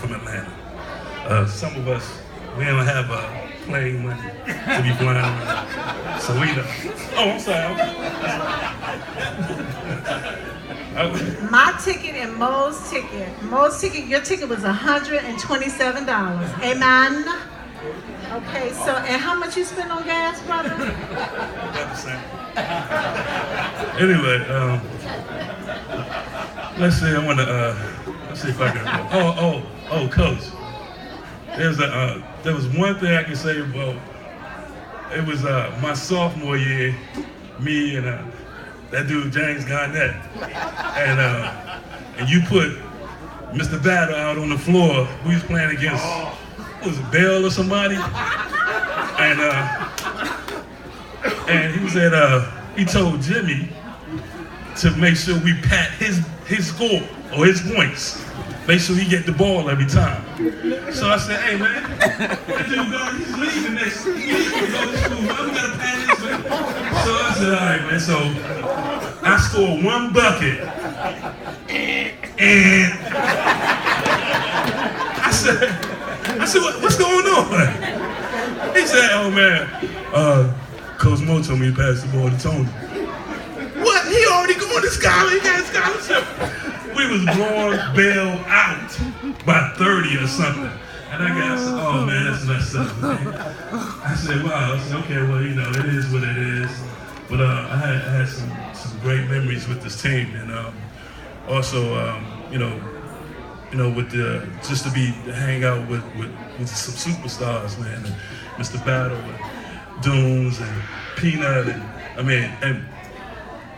from Atlanta. Some of us, we don't have plane money to be flying around. So we know. Oh, I'm sorry. My ticket and Mo's ticket, your ticket was $127. Amen. Okay, so, and how much you spend on gas, brother? About the same. Anyway, let's see, let's see if I can, Coach. There was one thing I can say about, it was my sophomore year, me and that dude James Garnett, and you put Mr. Battle out on the floor. We was playing against, was it Bell or somebody? And he said he told Jimmy to make sure we pat his score or his points. Make sure he get the ball every time. So I said, hey man, that dude he's leaving next week to go to school. I'm gonna pat his man. So I said, all right man, so I scored one bucket. And I said, what's going on? He said, oh man, Coach Mo told me to pass the ball to Tony. What? He already going to scholarship? He got a scholarship. We was blowing Bell out by 30 or something. And I said, oh man, that's messed up, man. I said, wow. I said, okay, well, you know, it is what it is. But I had some great memories with this team, and also, you know, with just to hang out with some superstars, man. And Mr. Battle, and Dunes, and Peanut, and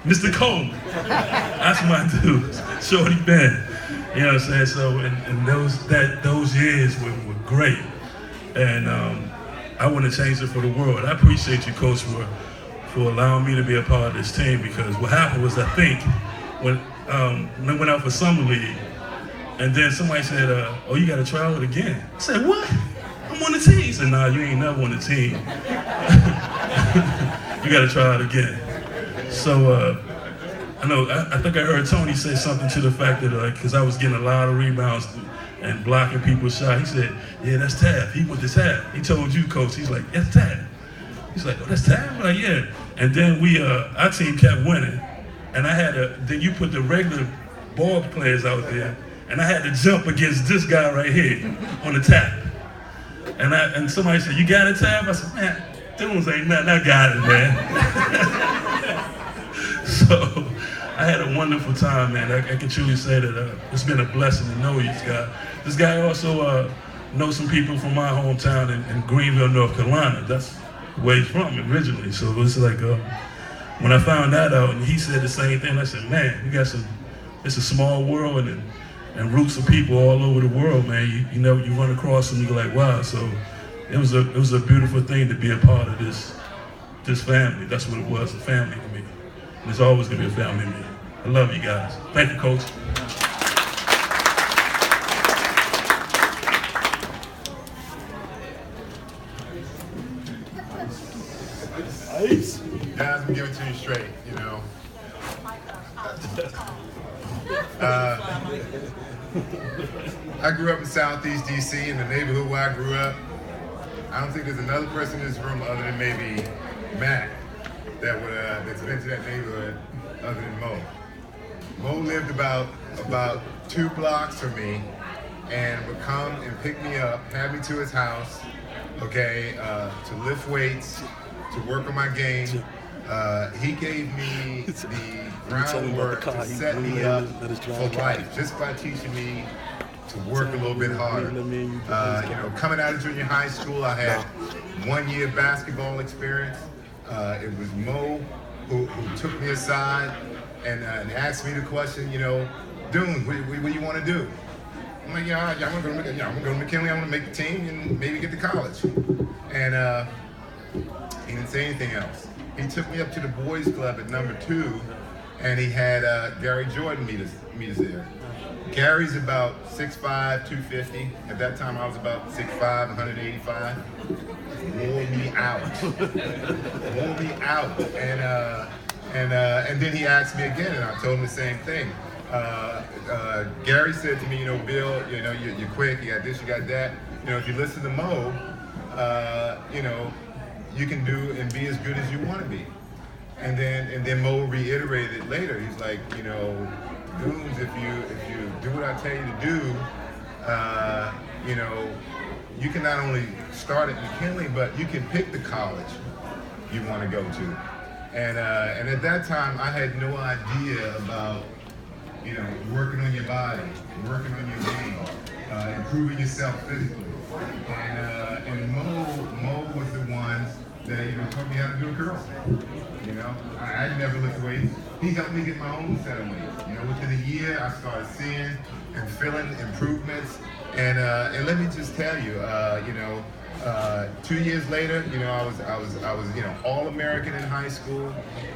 Mr. Coleman. That's my dude, Shorty Ben. You know what I'm saying? So, and those years were great, and I wouldn't change it for the world. I appreciate you, Coach, for allowing me to be a part of this team, because what happened was, I think, when I went out for summer league, and then somebody said, oh, you got to try out again. I said, what? I'm on the team. He said, nah, you ain't never on the team. You got to try out again. So, I think I heard Tony say something to the fact that, because I was getting a lot of rebounds and blocking people's shot. He said, yeah, that's Tab. He went to Tab. He told you, Coach, he's like, that's Tab. He's like, oh, that's Tab? I'm like, yeah. And then our team kept winning. And then you put the regular ball players out there, and I had to jump against this guy right here on the tap. And somebody said, you got a Tab? I said, man, Dunes ain't nothing, I got it, man. So, I had a wonderful time, man. I can truly say that it's been a blessing to know this guy. This guy also knows some people from my hometown in Greenville, North Carolina. That's where he's from originally. So it's like, when I found that out and he said the same thing, I said, man, it's a small world and roots of people all over the world, man. You know, you run across them, you're like, wow. So it was a beautiful thing to be a part of this family. That's what it was, a family to me. And it's always gonna be a family to me. I love you guys. Thank you, Coach. Nice. Guys, I'm giving it to you straight, you know. I grew up in Southeast DC, in the neighborhood where I grew up. I don't think there's another person in this room other than maybe Matt that's been to that neighborhood other than Mo. Mo lived about 2 blocks from me and would come and pick me up, have me to his house, okay, to lift weights, to work on my game. He gave me the groundwork to set me up for life, just by teaching me to work a little bit harder. You know, coming out of junior high school, I had 1 year basketball experience. It was Mo who took me aside and asked me the question, you know, Dune, what do you want to do? I'm like, yeah, I'm going to go to McKinley. I want to make the team and maybe get to college. And he didn't say anything else. He took me up to the boys club at number 2, and he had Gary Jordan meet us there. Gary's about 6'5", 250. At that time, I was about 6'5", 185. Wore me out. And then he asked me again, and I told him the same thing. Gary said to me, you know, Bill, you know, you're quick, you got this, you got that. You know, if you listen to Mo, you know, you can do and be as good as you want to be. And then Mo reiterated it later. He's like, you know, Goons, if you do what I tell you to do, you know, you can not only start at McKinley, but you can pick the college you want to go to. And at that time, I had no idea about, you know, working on your body, working on your game, improving yourself physically. And Mo was the one that, you know, taught me how to do a curl. You know, I never lifted weights. He helped me get my own set of weights. You know, within a year, I started seeing and feeling improvements. And let me just tell you, you know, 2 years later, you know, I was, you know, All-American in high school.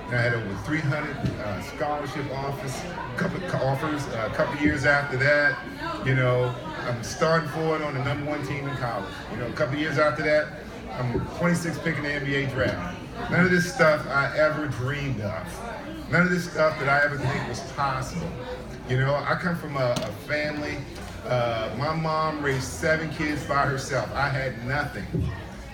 I had over 300 scholarship offers. A couple years after that, you know, I'm starting for it on the #1 team in college. You know, a couple years after that, I'm 26 picking the NBA draft. None of this stuff I ever dreamed of. None of this stuff that I ever think was possible. You know, I come from a family. My mom raised 7 kids by herself. I had nothing.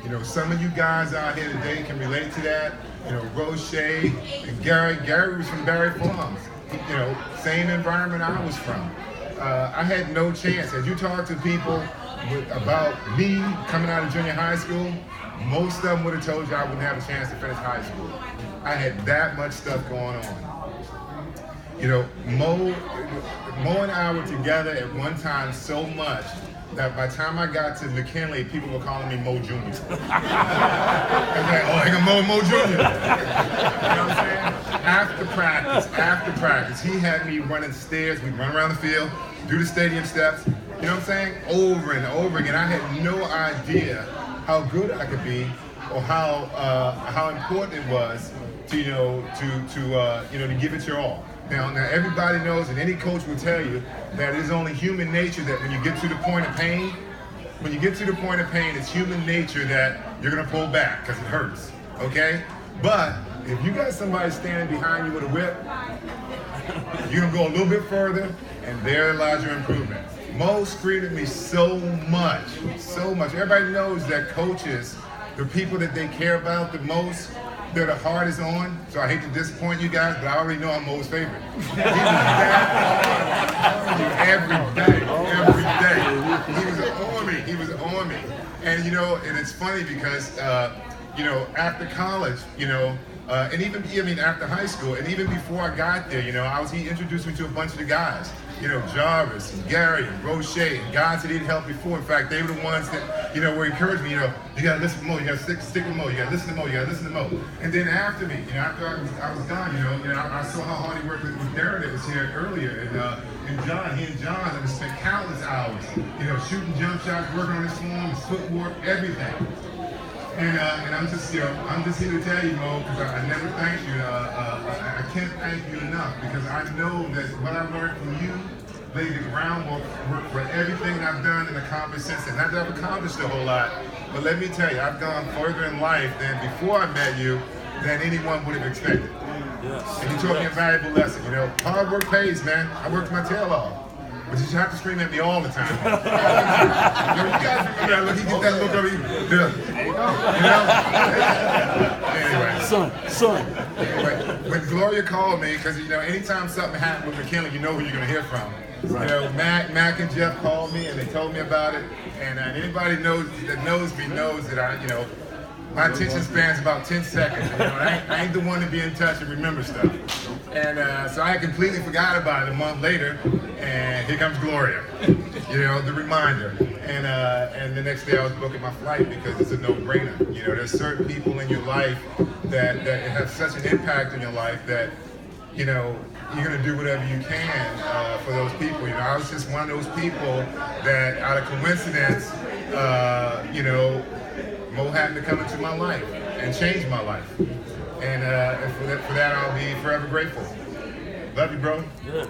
You know, some of you guys out here today can relate to that. You know, Roche and Gary. Gary was from Barry Farms. You know, same environment I was from. I had no chance. As you talk to people about me coming out of junior high school, most of them would have told you I wouldn't have a chance to finish high school. I had that much stuff going on. You know, Mo and I were together at one time so much that by the time I got to McKinley, people were calling me Mo Jr. I was like, oh, I got Mo Jr. You know what I'm saying? After practice, he had me running stairs. We'd run around the field, do the stadium steps. You know what I'm saying? Over and over again. I had no idea how good I could be, or how important it was to, you know, to give it your all. Now everybody knows, and any coach will tell you, that it is only human nature that when you get to the point of pain, it's human nature that you're gonna pull back because it hurts. Okay? But if you got somebody standing behind you with a whip, you're gonna go a little bit further, and there lies your improvement. Mo screamed at me so much. Everybody knows that coaches, the people that they care about the most, they're the hardest on. So I hate to disappoint you guys, but I already know I'm Mo's favorite. He was that every day. He was on me. And you know, and it's funny because you know, after college, you know, and even after high school, and even before I got there, you know, he introduced me to a bunch of the guys. You know, Jarvis and Gary and Roche and guys that he'd helped before. In fact, they were the ones that, you know, were encouraging me, you know, you gotta listen to Mo, you gotta stick with Mo, you gotta listen to Mo, you gotta listen to Mo. And then after me, you know, after I was done, you know, I saw how hard he worked with Darren that was here earlier, and John, he and John have spent countless hours, you know, shooting jump shots, working on his form, his footwork, everything. And I'm just, you know, I'm just here to tell you, Mo, because I never thanked you. I can't thank you enough, because I know that what I learned from you laid the groundwork for everything that I've done and accomplished since then. Not that I've accomplished a whole lot, but let me tell you, I've gone further in life than before I met you than anyone would have expected. Yes. And you taught me a valuable lesson. You know, hard work pays, man. I worked my tail off. But you have to scream at me all the time. You guys remember that look? He get that look over you. You know? Anyway. Son. Anyway, when Gloria called me, because, you know, anytime something happened with McKinley, you know who you're going to hear from. Right. You know, Mac and Jeff called me, and they told me about it. And anybody that knows me knows that you know, my attention span's about 10 seconds. You know, I ain't the one to be in touch and remember stuff. And so I completely forgot about it a month later, and here comes Gloria. You know, the reminder. And the next day I was booking my flight because it's a no-brainer. You know, there's certain people in your life that have such an impact in your life that, you know, you're gonna do whatever you can for those people. You know, I was just one of those people that, out of coincidence, you know, Mo happened to come into my life and change my life. And for that, I'll be forever grateful. Love you, bro. Good.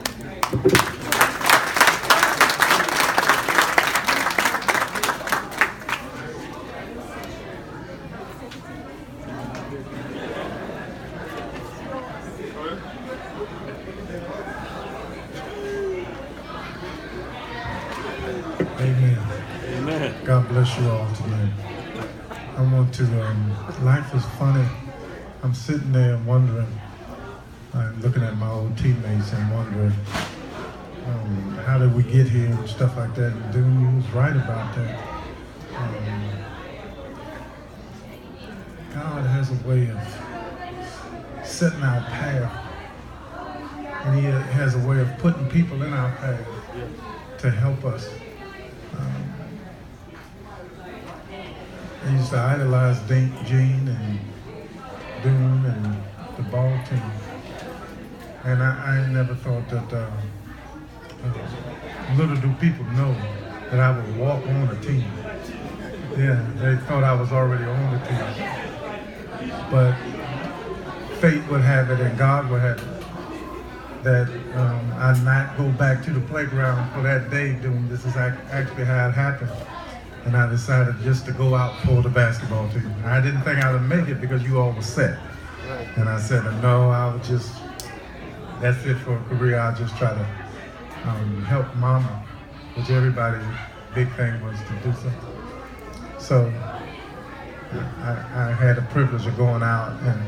Amen. God bless you all today. I want to, life is funny. I'm sitting there wondering, I'm looking at my old teammates and wondering, how did we get here and stuff like that. And Doom was right about that. God has a way of setting our path. And he has a way of putting people in our path to help us. I used to idolize Gene and Doom and the ball team. And I never thought that, little do people know that I would walk on a team. Yeah, they thought I was already on the team. But fate would have it and God would have it that I not go back to the playground for that day doing this is actually how it happened. And I decided just to go out for the basketball team. I didn't think I would make it because you all were set. And I said, no, I would just, that's it for a career. I'll just try to help Mama, which everybody's big thing was to do something. So I had the privilege of going out and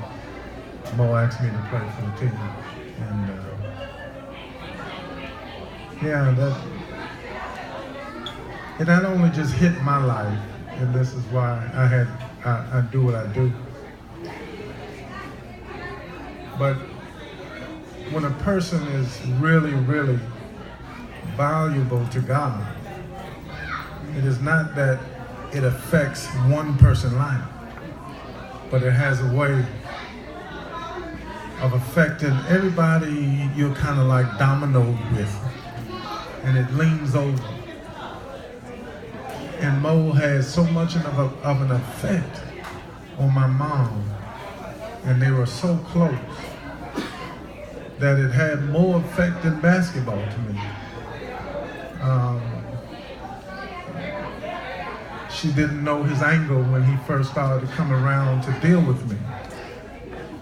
Mo asked me to play for the team. And it not only just hit my life, and this is why I do what I do, but when a person is really, really valuable to God, it is not that it affects one person's life, but it has a way of affecting everybody you're kind of like dominoed with, and it leans over. And Mo has so much of an effect on my mom, and they were so close that it had more effect than basketball to me. She didn't know his angle when he first started to come around to deal with me.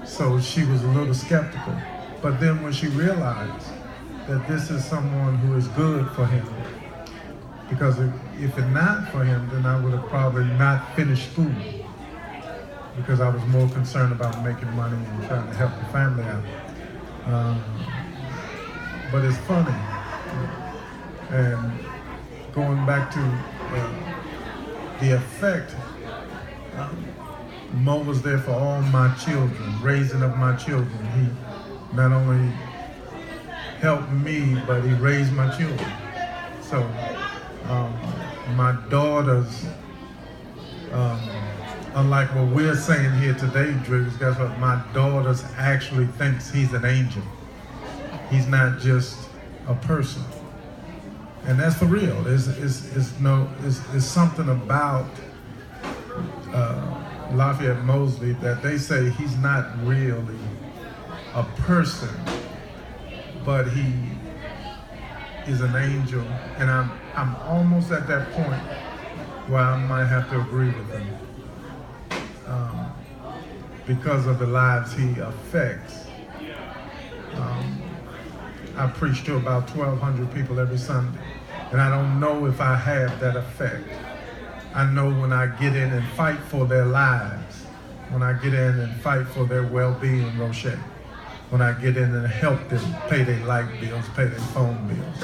So she was a little skeptical. But then when she realized that this is someone who is good for him, because if it not for him, then I would have probably not finished school, because I was more concerned about making money and trying to help the family out. But it's funny, and going back to the effect, Mo was there for all my children, raising up my children. He not only helped me, but he raised my children. So my daughters, unlike what we're saying here today, Driggs, guess what? My daughters actually thinks he's an angel. He's not just a person. And that's for real. It's something about Lafayette Mosley that they say he's not really a person, but he is an angel. And I'm almost at that point where I might have to agree with him because of the lives he affects. I preach to about 1,200 people every Sunday, and I don't know if I have that effect. I know when I get in and fight for their lives, when I get in and fight for their well-being, Roche, when I get in and help them pay their light bills, pay their phone bills,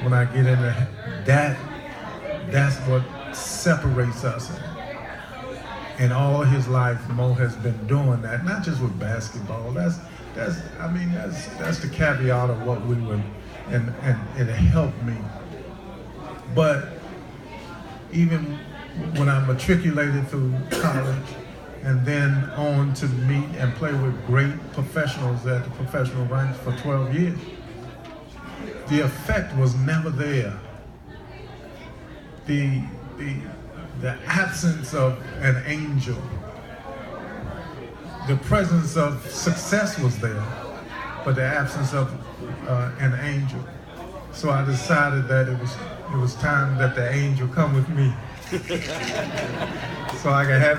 when I get in and that's what separates us. And all his life, Mo has been doing that, not just with basketball. That's the caveat of what we were, and it helped me. But even when I matriculated through college and then on to meet and play with great professionals at the professional ranks for 12 years, the effect was never there. The absence of an angel, the presence of success was there, but the absence of an angel. So I decided that it was time that the angel come with me, so I could have